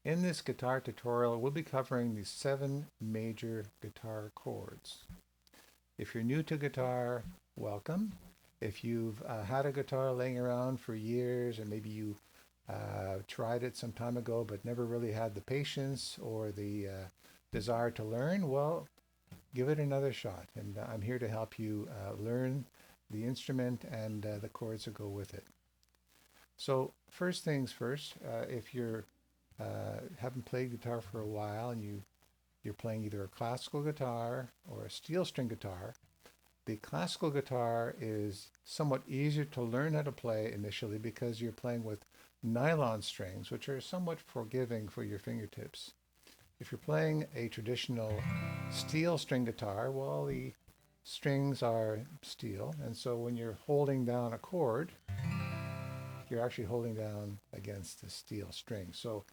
In this guitar tutorial, we'll be covering the 7 major guitar chords. If you're new to guitar, welcome. If you've had a guitar laying around for years and maybe you tried it some time ago but never really had the patience or the desire to learn, well, give it another shot. And I'm here to help you learn the instrument and the chords that go with it. So first things first, if you're haven't played guitar for a while and you're playing either a classical guitar or a steel string guitar, the classical guitar is somewhat easier to learn how to play initially because you're playing with nylon strings, which are somewhat forgiving for your fingertips. If you're playing a traditional steel string guitar, well, the strings are steel, and so when you're holding down a chord, you're actually holding down against the steel string. So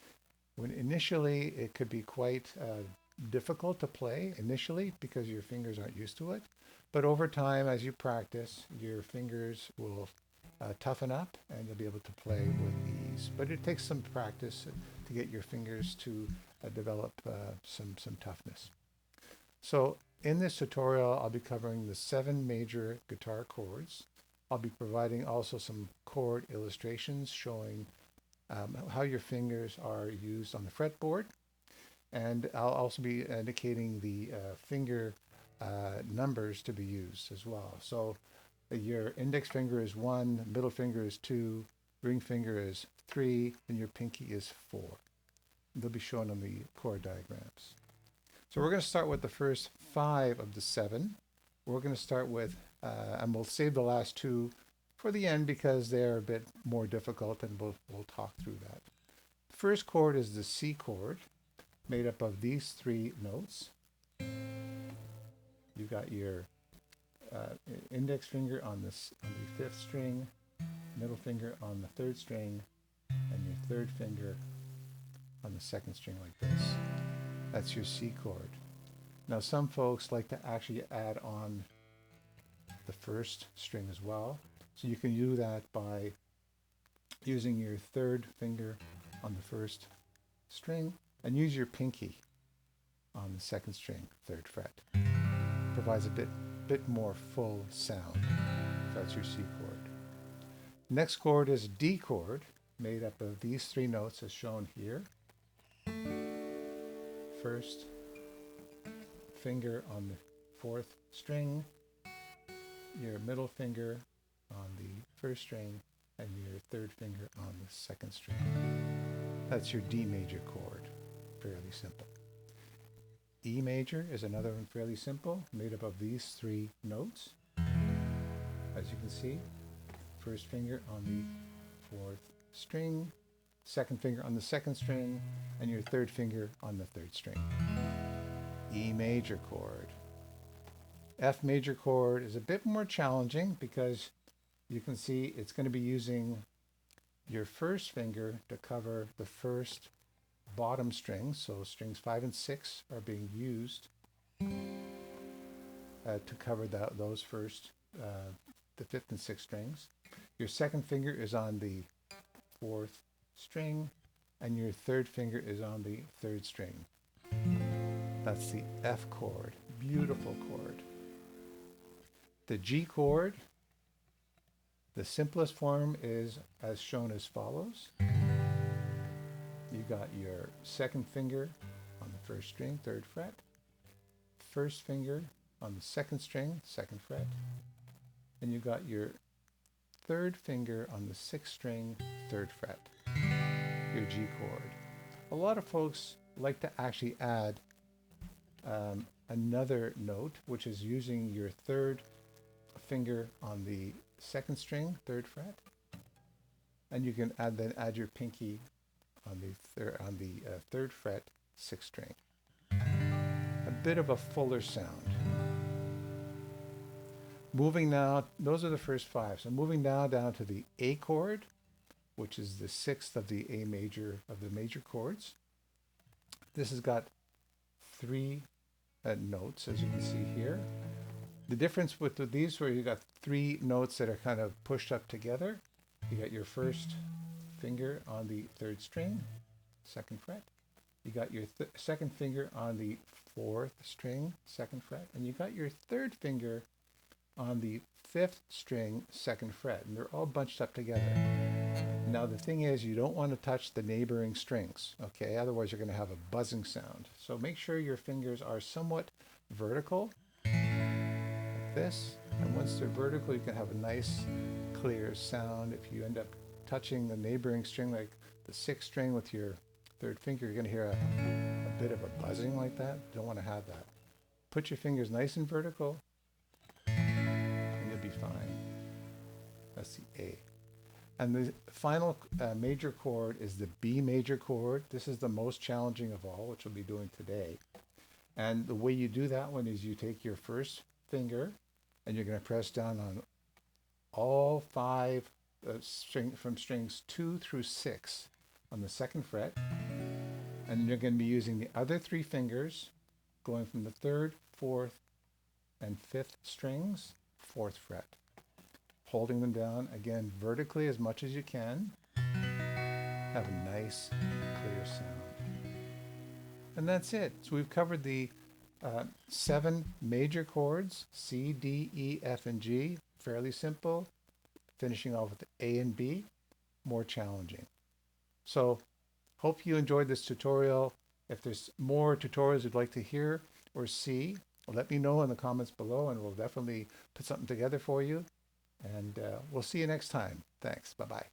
when initially it could be quite difficult to play initially because your fingers aren't used to it. But over time, as you practice, your fingers will toughen up and you'll be able to play with ease. But it takes some practice to get your fingers to develop some toughness. So in this tutorial, I'll be covering the 7 major guitar chords. I'll be providing also some chord illustrations showing how your fingers are used on the fretboard. And I'll also be indicating the finger numbers to be used as well. So your index finger is 1, middle finger is 2, ring finger is 3, and your pinky is 4. They'll be shown on the chord diagrams. So we're going to start with the first 5 of the 7. We're going to start with, and we'll save the last 2 for the end because they're a bit more difficult, and we'll talk through that. The first chord is the C chord, made up of these 3 notes. You've got your index finger on the 5th string, middle finger on the 3rd string, and your 3rd finger on the 2nd string like this. That's your C chord. Now some folks like to actually add on the 1st string as well. So you can do that by using your 3rd finger on the 1st string and use your pinky on the 2nd string, 3rd fret. Provides a bit more full sound. So that's your C chord. Next chord is D chord, made up of these 3 notes as shown here. First finger on the 4th string, your middle finger on the 1st string, and your 3rd finger on the 2nd string. That's your D major chord. Fairly simple. E major is another one fairly simple, made up of these 3 notes. As you can see, 1st finger on the 4th string, 2nd finger on the 2nd string, and your 3rd finger on the 3rd string. E major chord. F major chord is a bit more challenging because you can see it's going to be using your 1st finger to cover the 1st bottom strings. So strings 5 and 6 are being used to cover those first, the 5th and 6th strings. Your 2nd finger is on the 4th string, and your 3rd finger is on the 3rd string. That's the F chord. Beautiful chord. The G chord, the simplest form is as shown as follows. You got your 2nd finger on the 1st string, 3rd fret, 1st finger on the 2nd string, 2nd fret, and you got your 3rd finger on the 6th string, 3rd fret, your G chord. A lot of folks like to actually add another note, which is using your 3rd finger on the 2nd string, 3rd fret, and you can add your pinky on the 3rd fret, 6th string. A bit of a fuller sound. Moving now, those are the first 5. So moving now down to the A chord, which is the 6th of the A major of the major chords. This has got 3 notes, as you can see here. The difference with these, where you got 3 notes that are kind of pushed up together. You got your 1st finger on the 3rd string, 2nd fret, You got your second finger on the fourth string, second fret, and you got your third finger on the fifth string, second fret, and they're all bunched up together. Now the thing is, you don't want to touch the neighboring strings, okay? Otherwise you're going to have a buzzing sound. So make sure your fingers are somewhat vertical, like this. And once they're vertical, you can have a nice, clear sound. If you end up touching the neighboring string, like the sixth string with your third finger, you're going to hear a bit of a buzzing like that. You don't want to have that. Put your fingers nice and vertical, and you'll be fine. That's the A. And the final major chord is the B major chord. This is the most challenging of all, which we'll be doing today. And the way you do that one is you take your first finger and you're going to press down on all five from strings 2 through 6 on the second fret. And you're going to be using the other three fingers going from the third, fourth, and fifth strings, fourth fret. Holding them down, again, vertically as much as you can. Have a nice, clear sound. And that's it. So we've covered the 7 major chords, C, D, E, F, and G. Fairly simple. Finishing off with A and B, more challenging. So hope you enjoyed this tutorial. If there's more tutorials you'd like to hear or see, let me know in the comments below and we'll definitely put something together for you. And we'll see you next time. Thanks. Bye-bye.